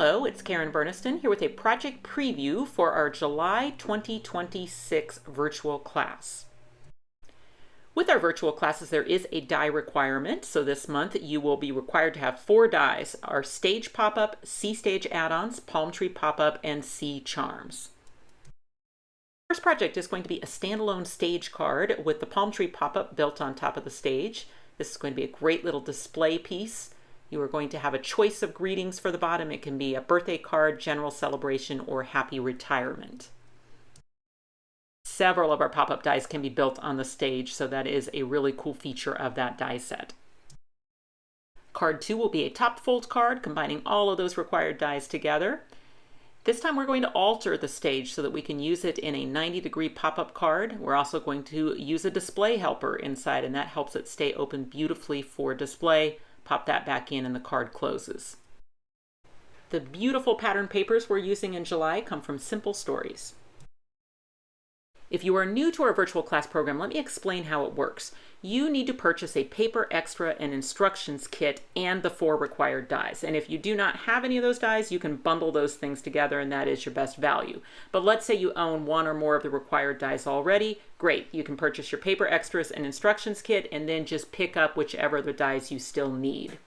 Hello, it's Karen Burniston here with a project preview for our July 2026 virtual class. With our virtual classes, there is a die requirement. So this month you will be required to have 4 dies: our stage pop-up, C stage add-ons, palm tree pop-up, and C charms. First project is going to be a standalone stage card with the palm tree pop-up built on top of the stage. This is going to be a great little display piece. You are going to have a choice of greetings for the bottom. It can be a birthday card, general celebration, or happy retirement. Several of our pop-up dies can be built on the stage, so that is a really cool feature of that die set. Card 2 will be a top fold card, combining all of those required dies together. This time we're going to alter the stage so that we can use it in a 90-degree pop-up card. We're also going to use a display helper inside, and that helps it stay open beautifully for display. Pop that back in and the card closes. The beautiful pattern papers we're using in July come from Simple Stories. If you are new to our virtual class program, let me explain how it works. You need to purchase a paper extra and instructions kit and the 4 required dies. And if you do not have any of those dies, you can bundle those things together and that is your best value. But let's say you own 1 or more of the required dies already. Great, you can purchase your paper extras and instructions kit and then just pick up whichever the dies you still need.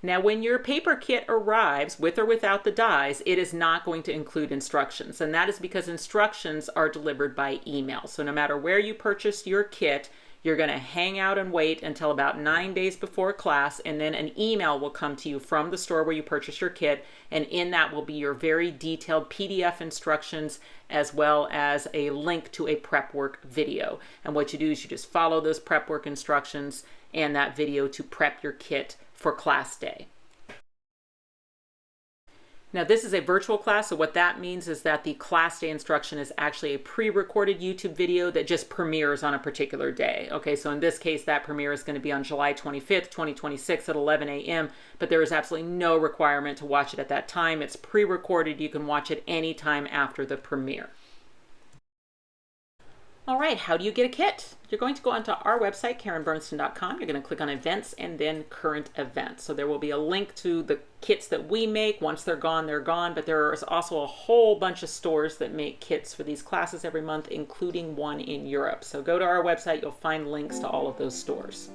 Now, when your paper kit arrives, with or without the dies, it is not going to include instructions. And that is because instructions are delivered by email. So no matter where you purchased your kit, you're going to hang out and wait until about 9 days before class, and then an email will come to you from the store where you purchased your kit, and in that will be your very detailed PDF instructions as well as a link to a prep work video. And what you do is you just follow those prep work instructions and that video to prep your kit for class day. Now this is a virtual class, so what that means is that the class day instruction is actually a pre-recorded YouTube video that just premieres on a particular day. Okay, so in this case that premiere is going to be on July 25th, 2026 at 11 a.m., but there is absolutely no requirement to watch it at that time. It's pre-recorded. You can watch it anytime after the premiere. All right, how do you get a kit? You're going to go onto our website, KarenBurniston.com. You're going to click on events and then current events. So there will be a link to the kits that we make. Once they're gone, but there is also a whole bunch of stores that make kits for these classes every month, including one in Europe. So go to our website, you'll find links to all of those stores.